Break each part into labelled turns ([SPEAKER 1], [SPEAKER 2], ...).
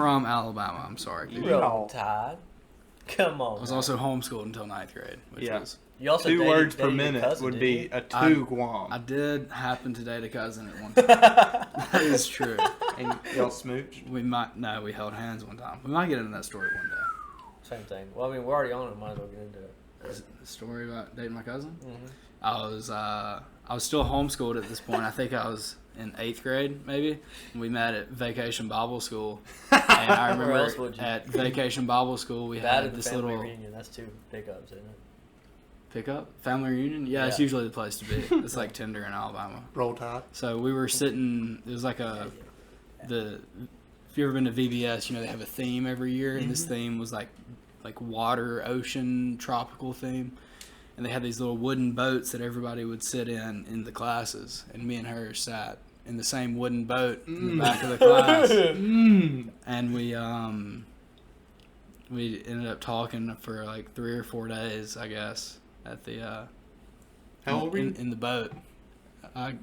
[SPEAKER 1] from Alabama. I'm sorry.
[SPEAKER 2] You Roll Tide. Come on.
[SPEAKER 1] I was also homeschooled until 9th grade. Which was
[SPEAKER 2] you also
[SPEAKER 3] 2 words per
[SPEAKER 2] dated
[SPEAKER 3] minute
[SPEAKER 2] cousin,
[SPEAKER 3] would be a Guam.
[SPEAKER 1] I did happen to date a cousin at one time. That is true.
[SPEAKER 3] And y'all smooched?
[SPEAKER 1] We held hands one time. We might get into that story one day.
[SPEAKER 2] Same thing. Well, I mean, we're already on it. Might as well get into it.
[SPEAKER 1] Is it the story about dating my cousin?
[SPEAKER 2] Mm-hmm.
[SPEAKER 1] I was still homeschooled at this point. I think I was in 8th grade, maybe. We met at Vacation Bible School. And I remember at Vacation Bible School we had this
[SPEAKER 2] family
[SPEAKER 1] little
[SPEAKER 2] reunion. That's 2 pickups, isn't it?
[SPEAKER 1] Pickup? Family reunion? Yeah, it's usually the place to be. It's like Tinder in Alabama.
[SPEAKER 3] Roll Tide.
[SPEAKER 1] So we were sitting, it was like if you ever been to VBS, they have a theme every year, and this theme was like water, ocean, tropical theme. And they had these little wooden boats that everybody would sit in the classes. And me and her sat in the same wooden boat in the back of the class. And we ended up talking for like 3 or 4 days, I guess, at the
[SPEAKER 3] how old were you?
[SPEAKER 1] In the boat. I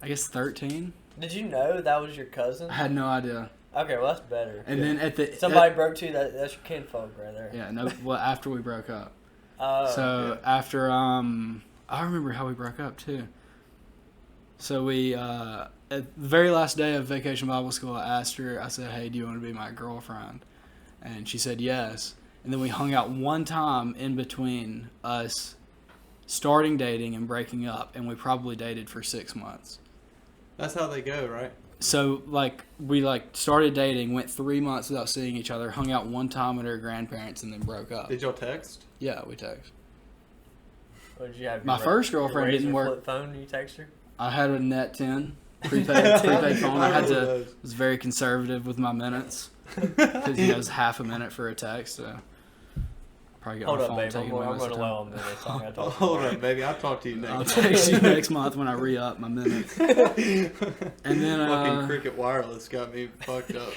[SPEAKER 1] guess 13.
[SPEAKER 2] Did you know that was your cousin?
[SPEAKER 1] I had no idea.
[SPEAKER 2] Okay, well that's better.
[SPEAKER 1] And then
[SPEAKER 2] somebody broke to you. That's your kinfolk right there.
[SPEAKER 1] Yeah, no. Well, after we broke up.
[SPEAKER 2] So
[SPEAKER 1] after I remember how we broke up too. So we at the very last day of Vacation Bible School, I asked her. I said, "Hey, do you want to be my girlfriend?" And she said yes. And then we hung out one time in between us starting dating and breaking up, and we probably dated for 6 months.
[SPEAKER 3] That's how they go, right?
[SPEAKER 1] So, we started dating, went 3 months without seeing each other, hung out one time at her grandparents, and then broke up.
[SPEAKER 3] Did y'all text?
[SPEAKER 1] Yeah, we text.
[SPEAKER 2] What did you have?
[SPEAKER 1] My first girlfriend didn't work.
[SPEAKER 2] Flip phone? You text her?
[SPEAKER 1] I had a Net 10 prepaid phone. I was very conservative with my minutes because it was half a minute for a text. So probably got my phone taken away.
[SPEAKER 2] I'm running low on minutes.
[SPEAKER 3] Hold up, baby. I'll talk to you next.
[SPEAKER 1] I'll text you next month when I re-up my minutes. And then
[SPEAKER 3] fucking Cricket Wireless got me fucked up.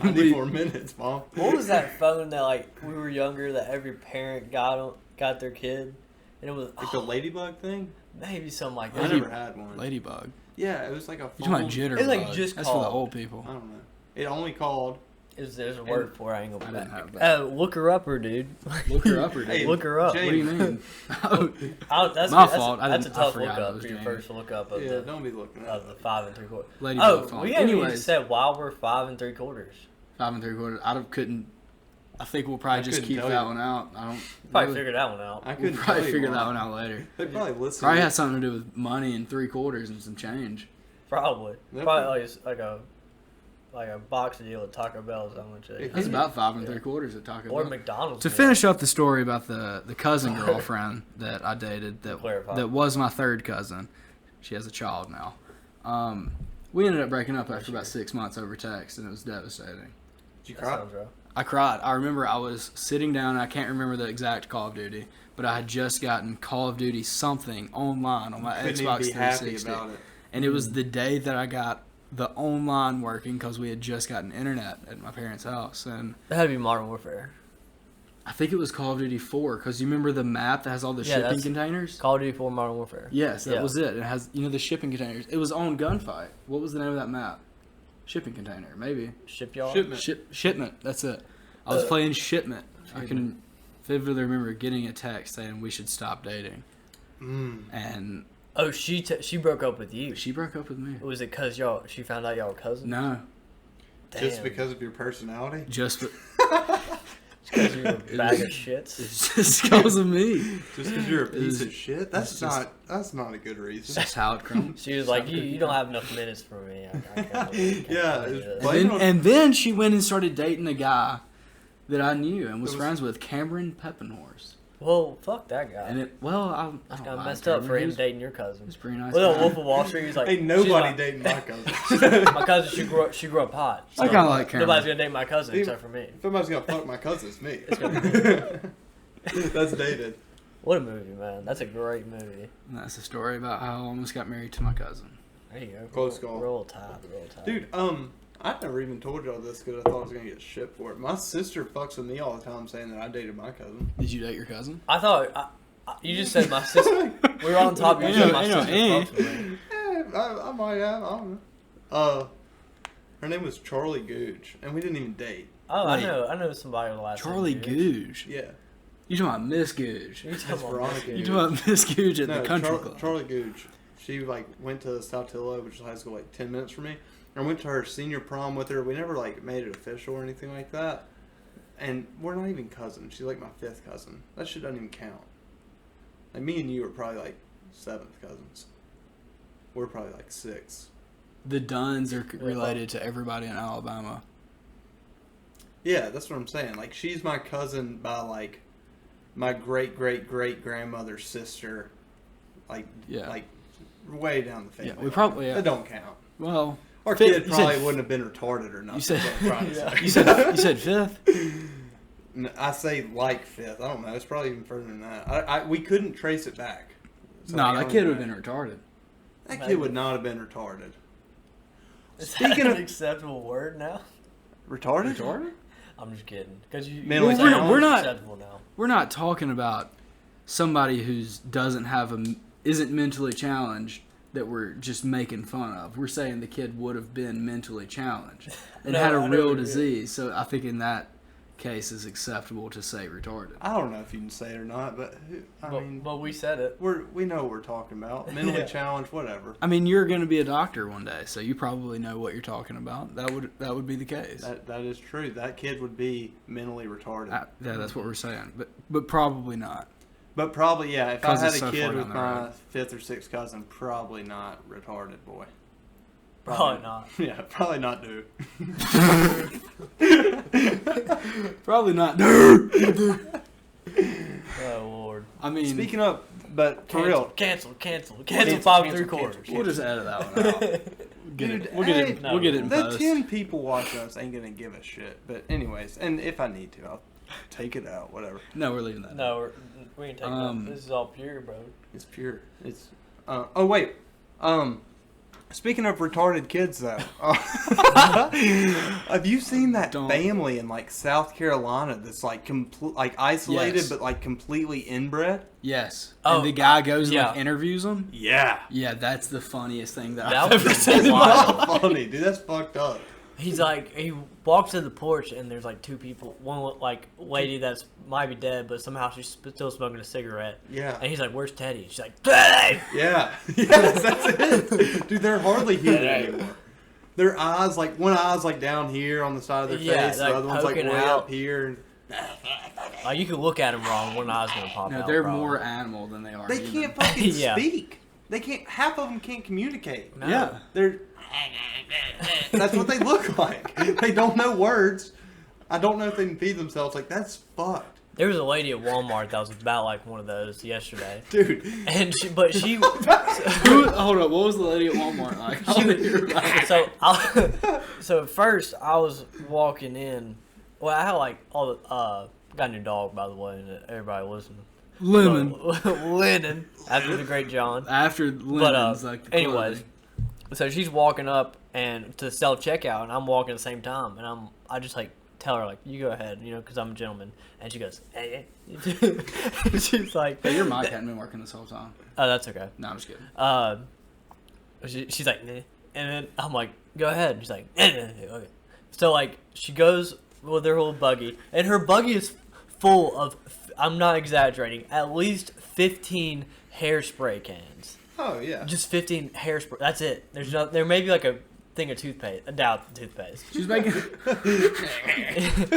[SPEAKER 3] I need more minutes, Mom.
[SPEAKER 2] What was that phone that we were younger that every parent got their kid, and it was
[SPEAKER 3] the Ladybug thing?
[SPEAKER 2] Maybe something like that.
[SPEAKER 3] I never had one.
[SPEAKER 1] Ladybug.
[SPEAKER 3] Yeah, it was like a phone.
[SPEAKER 1] You're talking about Jitterbug.
[SPEAKER 2] It's like just
[SPEAKER 1] That's for the old people.
[SPEAKER 3] I don't know. It only called.
[SPEAKER 2] There's a word for it. I ain't gonna
[SPEAKER 1] didn't have that.
[SPEAKER 2] Look her up, dude.
[SPEAKER 1] Look her up, dude.
[SPEAKER 3] Hey,
[SPEAKER 2] look her up.
[SPEAKER 3] James.
[SPEAKER 1] What do you mean?
[SPEAKER 2] That's
[SPEAKER 1] my fault.
[SPEAKER 2] That's a tough look
[SPEAKER 1] up
[SPEAKER 2] up for your first look up of the
[SPEAKER 3] don't be looking
[SPEAKER 2] of the 5 3/4.
[SPEAKER 1] Ladybug phone.
[SPEAKER 2] We haven't even
[SPEAKER 1] Anyways,
[SPEAKER 2] said why we're 5 3/4.
[SPEAKER 1] 5 3/4. I think we'll probably just keep that one out. I don't
[SPEAKER 2] probably figure that one out.
[SPEAKER 3] I couldn't
[SPEAKER 1] We'll probably figure that one out later.
[SPEAKER 3] They probably listen.
[SPEAKER 1] Probably has something to do with money and 3/4 and some change.
[SPEAKER 2] Probably.
[SPEAKER 3] Yep.
[SPEAKER 2] Probably like a box deal at Taco Bell is how much it is.
[SPEAKER 1] It's about 5 3/4 at Taco Bell.
[SPEAKER 2] Or McDonald's.
[SPEAKER 1] To finish up the story about the cousin girlfriend that I dated that was my third cousin. She has a child now. We ended up breaking up after about 6 months over text, and it was devastating.
[SPEAKER 3] Did you cry?
[SPEAKER 1] I cried. I remember I was sitting down, and I can't remember the exact Call of Duty, but I had just gotten Call of Duty something online on my Xbox 360.
[SPEAKER 3] About it.
[SPEAKER 1] And it was the day that I got the online working because we had just gotten internet at my parents' house. And
[SPEAKER 2] It had to be Modern Warfare.
[SPEAKER 1] I think it was Call of Duty 4 because you remember the map that has all the shipping containers?
[SPEAKER 2] Call of Duty 4 Modern Warfare.
[SPEAKER 1] Yes, that was it. It has, the shipping containers. It was on Gunfight. What was the name of that map? Shipping container, maybe.
[SPEAKER 2] Shipyard?
[SPEAKER 1] Shipment, that's it. I was playing Shipment. I can vividly remember getting a text saying we should stop dating. And...
[SPEAKER 2] Oh, she broke up with you.
[SPEAKER 1] She broke up with me.
[SPEAKER 2] Was it because she found out y'all were cousins?
[SPEAKER 1] No.
[SPEAKER 2] Damn.
[SPEAKER 3] Just because of your personality?
[SPEAKER 1] Just
[SPEAKER 2] because you're a bag of shits?
[SPEAKER 1] It's just because of me.
[SPEAKER 3] Just because you're a piece of shit? That's not a good reason.
[SPEAKER 1] That's how it comes.
[SPEAKER 2] She was like, you don't have enough minutes for me. I can't
[SPEAKER 1] and then she went and started dating a guy that I knew and was friends with, Cameron Peppenhorst.
[SPEAKER 2] Well, fuck that guy.
[SPEAKER 1] And
[SPEAKER 2] I got messed up for him dating your cousin.
[SPEAKER 1] He's pretty nice.
[SPEAKER 2] Well, Wolf of Wall Street, he's like,
[SPEAKER 3] ain't nobody dating my cousin.
[SPEAKER 2] My cousin, she grew up hot.
[SPEAKER 1] So I kind of like Cameron.
[SPEAKER 2] Nobody's gonna date my cousin except for me.
[SPEAKER 3] If somebody's gonna fuck my cousin, it's me. That's dated.
[SPEAKER 2] What a movie, man! That's a great movie.
[SPEAKER 1] And that's a story about how I almost got married to my cousin.
[SPEAKER 2] There you go.
[SPEAKER 3] Close call.
[SPEAKER 2] Roll Tide.
[SPEAKER 3] Dude, I never even told y'all this because I thought I was gonna get shit for it. My sister fucks with me all the time saying that I dated my cousin.
[SPEAKER 1] Did you date your cousin?
[SPEAKER 2] I thought you just said my sister. We were on top. You said my sister fucks with me.
[SPEAKER 3] I might have. I don't know. Her name was Charlie Googe, and we didn't even date.
[SPEAKER 2] Oh,
[SPEAKER 1] Wait.
[SPEAKER 2] I know somebody with the last
[SPEAKER 1] Charlie
[SPEAKER 2] name
[SPEAKER 1] Googe.
[SPEAKER 3] Yeah.
[SPEAKER 1] You talking about Miss Googe?
[SPEAKER 2] You
[SPEAKER 3] That's
[SPEAKER 2] talking about
[SPEAKER 3] Veronica.
[SPEAKER 1] You talking about Miss Googe at
[SPEAKER 3] No,
[SPEAKER 1] the country club?
[SPEAKER 3] Charlie Googe. She like went to Saltillo, which is high school, like 10 minutes from me. I went to her senior prom with her. We never like made it official or anything like that. And we're not even cousins. She's like my 5th cousin. That shit doesn't even count. Like me and you are probably like 7th cousins. We're probably like 6.
[SPEAKER 1] The Dunns are related to everybody in Alabama.
[SPEAKER 3] Yeah, that's what I'm saying. Like she's my cousin by like my great grandmother's sister. Like like way down the family.
[SPEAKER 1] Yeah, we probably
[SPEAKER 3] That don't count.
[SPEAKER 1] Well,
[SPEAKER 3] Our
[SPEAKER 1] fifth-
[SPEAKER 3] kid
[SPEAKER 1] you
[SPEAKER 3] probably
[SPEAKER 1] said-
[SPEAKER 3] wouldn't have been retarded or nothing.
[SPEAKER 1] You said
[SPEAKER 3] is what I'm trying to say.
[SPEAKER 1] you said 5th.
[SPEAKER 3] I say like 5th. I don't know. It's probably even further than that. We couldn't trace it back. So
[SPEAKER 1] No,
[SPEAKER 3] like, I
[SPEAKER 1] that
[SPEAKER 3] don't
[SPEAKER 1] kid
[SPEAKER 3] know.
[SPEAKER 1] would have been retarded.
[SPEAKER 3] That kid would not have been retarded.
[SPEAKER 2] Is
[SPEAKER 3] Speaking
[SPEAKER 2] that
[SPEAKER 3] of-
[SPEAKER 2] an acceptable word now?
[SPEAKER 3] Retarded?
[SPEAKER 1] Retarded?
[SPEAKER 2] I'm just kidding. Because you
[SPEAKER 3] Mentally
[SPEAKER 2] you're
[SPEAKER 3] challenged?
[SPEAKER 1] We're not-
[SPEAKER 2] acceptable now.
[SPEAKER 1] We're not talking about somebody who's isn't mentally challenged that we're just making fun of. We're saying the kid would have been mentally challenged and
[SPEAKER 2] No,
[SPEAKER 1] had a
[SPEAKER 2] I know
[SPEAKER 1] real
[SPEAKER 2] what you mean.
[SPEAKER 1] disease. So I think in that case it's acceptable to say retarded.
[SPEAKER 3] I don't know if you can say it or not, but I mean,
[SPEAKER 2] But we said it.
[SPEAKER 3] we know what we're talking about. Mentally
[SPEAKER 2] Yeah.
[SPEAKER 3] challenged, whatever.
[SPEAKER 1] I mean, you're going to be a doctor one day, so you probably know what you're talking about. That would be the case.
[SPEAKER 3] That is true. That kid would be mentally retarded.
[SPEAKER 1] Yeah, that's what we're saying, but probably not.
[SPEAKER 3] But probably, yeah, if I
[SPEAKER 1] 'Cause
[SPEAKER 3] had
[SPEAKER 1] it's
[SPEAKER 3] a
[SPEAKER 1] so
[SPEAKER 3] kid
[SPEAKER 1] far
[SPEAKER 3] with
[SPEAKER 1] down the
[SPEAKER 3] my
[SPEAKER 1] road.
[SPEAKER 3] 5th or 6th cousin, probably not retarded, boy.
[SPEAKER 2] Probably not.
[SPEAKER 3] Yeah, probably not, dude.
[SPEAKER 1] Probably not.
[SPEAKER 2] Oh, Lord.
[SPEAKER 1] I mean,
[SPEAKER 3] Speaking of, but for real,
[SPEAKER 2] Cancel 5
[SPEAKER 3] cancel,
[SPEAKER 2] 3/4.
[SPEAKER 1] we'll just edit that one out. Get
[SPEAKER 3] dude,
[SPEAKER 1] it. We'll get it.
[SPEAKER 2] hey,
[SPEAKER 1] We'll get it in
[SPEAKER 3] the
[SPEAKER 1] post.
[SPEAKER 3] 10 people watching us ain't gonna give a shit. But anyways, and if I need to, I'll take it out, whatever.
[SPEAKER 1] No, we're leaving that.
[SPEAKER 2] No, we ain't taking that. This is all pure, bro.
[SPEAKER 3] It's pure. It's. Oh wait. Speaking of retarded kids, though, have you seen that
[SPEAKER 1] Don't.
[SPEAKER 3] family in like South Carolina that's like like isolated
[SPEAKER 1] Yes.
[SPEAKER 3] but like completely inbred?
[SPEAKER 1] Yes.
[SPEAKER 2] Oh,
[SPEAKER 1] and the guy goes and
[SPEAKER 2] yeah.
[SPEAKER 1] like interviews him.
[SPEAKER 3] Yeah.
[SPEAKER 1] Yeah, that's the funniest thing that
[SPEAKER 2] That
[SPEAKER 1] I've
[SPEAKER 2] was
[SPEAKER 1] ever seen.
[SPEAKER 3] That's
[SPEAKER 1] in my life.
[SPEAKER 3] not funny, dude. That's fucked up.
[SPEAKER 2] He's like, he walks to the porch and there's like 2 people. One like lady that's might be dead, but somehow she's still smoking a cigarette.
[SPEAKER 3] Yeah.
[SPEAKER 2] And he's like, "Where's Teddy?" She's like, "Teddy!"
[SPEAKER 3] Yeah. Yes, that's it. Dude, they're hardly human anymore. Their eyes, like, one eye's like down here on the side of their
[SPEAKER 2] Yeah,
[SPEAKER 3] face,
[SPEAKER 2] like,
[SPEAKER 3] the other one's like way
[SPEAKER 2] poking out.
[SPEAKER 3] up here.
[SPEAKER 2] Like you can look at him wrong, one eye's gonna pop
[SPEAKER 1] No,
[SPEAKER 2] out.
[SPEAKER 1] they're
[SPEAKER 2] probably.
[SPEAKER 1] more animal than they are.
[SPEAKER 3] They
[SPEAKER 1] human.
[SPEAKER 3] can't fucking
[SPEAKER 2] Yeah.
[SPEAKER 3] speak. They can't. Half of them can't communicate.
[SPEAKER 2] No.
[SPEAKER 1] Yeah.
[SPEAKER 3] They're. That's what they look like. They don't know words. I don't know if they can feed themselves. Like, that's fucked,
[SPEAKER 2] There was a lady at Walmart that was about like one of those yesterday,
[SPEAKER 3] dude.
[SPEAKER 2] and she
[SPEAKER 1] Hold up. What was the lady at Walmart like? I wanna hear about it.
[SPEAKER 2] so at first I was walking in. Well, I had like all the got a new dog, by the way, and everybody listening.
[SPEAKER 1] Lemon.
[SPEAKER 2] Lennon, after the great John.
[SPEAKER 1] After lemons, like the
[SPEAKER 2] anyways,
[SPEAKER 1] clothing.
[SPEAKER 2] so she's walking up and to self checkout, and I'm walking at the same time, and I just like tell her like, you go ahead, you know, because I'm a gentleman, and she goes, hey. She's like,
[SPEAKER 1] Hey, your mic hadn't been working this whole time.
[SPEAKER 2] oh, that's okay.
[SPEAKER 1] No, I'm just kidding.
[SPEAKER 2] She's like, nah. And then I'm like, go ahead. She's like, nah, nah, nah, okay. So like she goes with her whole buggy, and her buggy is full of, I'm not exaggerating, at least 15 hairspray cans.
[SPEAKER 3] Oh yeah.
[SPEAKER 2] Just 15 hairspray. That's it. There's no. There may be like a thing of toothpaste. I doubt toothpaste.
[SPEAKER 1] She was making.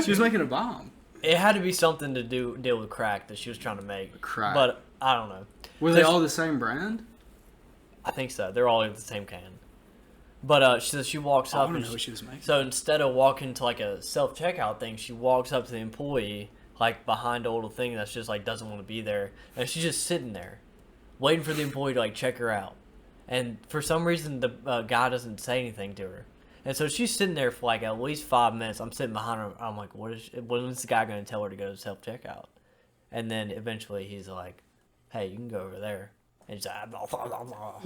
[SPEAKER 1] She was making a bomb.
[SPEAKER 2] It had to be something to deal with crack that she was trying to make.
[SPEAKER 1] Crack.
[SPEAKER 2] But I don't know.
[SPEAKER 1] Were they all the same brand?
[SPEAKER 2] I think so. They're all in the same can. But she walks
[SPEAKER 1] I
[SPEAKER 2] up
[SPEAKER 1] want
[SPEAKER 2] and
[SPEAKER 1] to know what she was making.
[SPEAKER 2] so instead of walking to like a self checkout thing, she walks up to the employee like behind a little thing that's just like doesn't want to be there, and she's just sitting there, waiting for the employee to like check her out. And for some reason, the guy doesn't say anything to her, and so she's sitting there for like at least 5 minutes. I'm sitting behind her. I'm like, when is this guy going to tell her to go to self checkout? And then eventually he's like, hey, you can go over there. And she's like, blah, blah, blah, blah.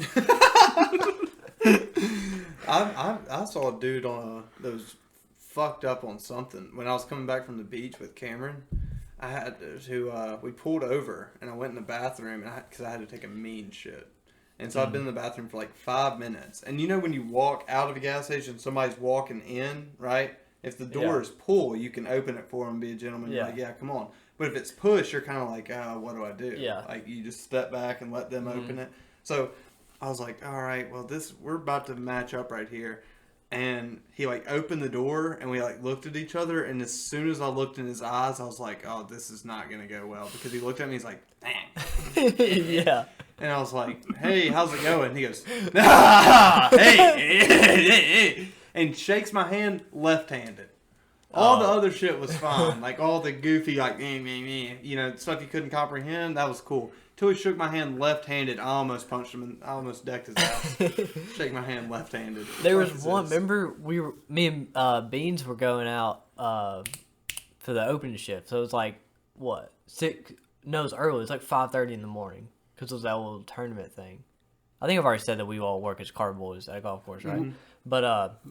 [SPEAKER 3] I saw a dude on that was fucked up on something when I was coming back from the beach with Cameron. I had to we pulled over and I went in the bathroom because I had to take a mean shit. And so I've been in the bathroom for like 5 minutes. And you know when you walk out of a gas station, somebody's walking in, right? If the door is pull, you can open it for them, be a gentleman. You're like, yeah, come on. But if it's push, you're kind of like, oh, what do I do?
[SPEAKER 2] Yeah.
[SPEAKER 3] Like you just step back and let them open it. So I was like, all right, well, we're about to match up right here. And he like opened the door and we like looked at each other. And as soon as I looked in his eyes, I was like, oh, this is not going to go well. Because he looked at me, he's like, dang.
[SPEAKER 2] Yeah.
[SPEAKER 3] And I was like, hey, how's it going? He goes, hey. And shakes my hand left-handed. All the other shit was fine. Like all the goofy, like, you know, stuff you couldn't comprehend, that was cool. Till he shook my hand left-handed, I almost punched him and I almost decked his ass. Shake my hand left-handed.
[SPEAKER 2] There was one, remember, me and Beans were going out for the opening shift. So it was like, what, 6, no, it was early. It was like 5:30 in the morning because it was that little tournament thing. I think I've already said that we all work as car boys at a golf course, right? Mm-hmm. But,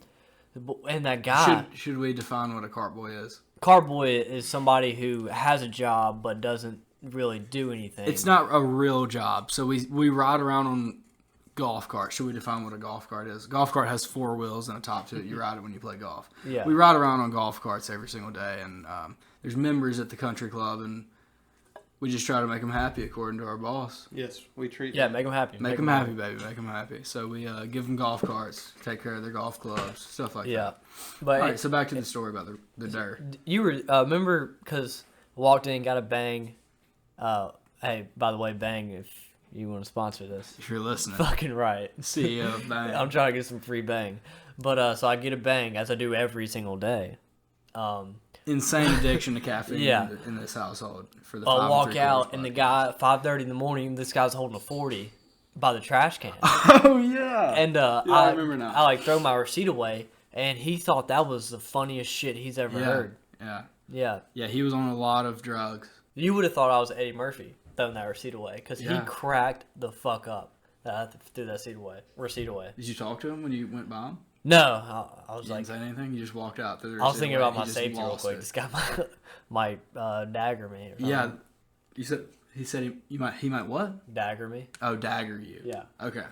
[SPEAKER 2] and that guy...
[SPEAKER 1] Should we define what a cart boy is?
[SPEAKER 2] Car boy is somebody who has a job but doesn't really do anything.
[SPEAKER 1] It's not a real job. So we ride around on golf carts. Should we define what a golf cart is? Golf cart has 4 wheels and a top to it. You ride it when you play golf.
[SPEAKER 2] Yeah.
[SPEAKER 1] We ride around on golf carts every single day, and there's members at the country club, and we just try to make them happy according to our boss.
[SPEAKER 3] Yes, we treat
[SPEAKER 2] them. Yeah, make them happy.
[SPEAKER 1] Make them happy, baby. Make them happy. So we give them golf carts, take care of their golf clubs, stuff like that.
[SPEAKER 2] Yeah. But
[SPEAKER 1] all right, so back to the story about the dirt.
[SPEAKER 2] You were remember because walked in, got a Bang. Hey, by the way, Bang, if you want to sponsor this,
[SPEAKER 1] if you're listening,
[SPEAKER 2] fucking right,
[SPEAKER 1] CEO of Bang.
[SPEAKER 2] I'm trying to get some free Bang, but so I get a Bang as I do every single day.
[SPEAKER 1] Insane addiction to caffeine in this household. For the
[SPEAKER 2] I walk out and the guy at 5:30 in the morning, this guy's holding a 40 by the trash can.
[SPEAKER 1] Oh yeah.
[SPEAKER 2] And
[SPEAKER 1] I remember now.
[SPEAKER 2] I like throw my receipt away, and he thought that was the funniest shit he's ever heard.
[SPEAKER 1] Yeah. He was on a lot of drugs.
[SPEAKER 2] You would have thought I was Eddie Murphy throwing that receipt away because he cracked the fuck up that I threw that receipt away.
[SPEAKER 1] Did you talk to him when you went by him?
[SPEAKER 2] No, I was
[SPEAKER 1] you
[SPEAKER 2] like,
[SPEAKER 1] didn't say anything. You just walked out through the
[SPEAKER 2] I was thinking about my
[SPEAKER 1] just
[SPEAKER 2] safety real quick. This guy might dagger me.
[SPEAKER 1] Yeah, he said he might what?
[SPEAKER 2] Dagger me.
[SPEAKER 1] Oh, dagger you.
[SPEAKER 2] Yeah.
[SPEAKER 1] Okay.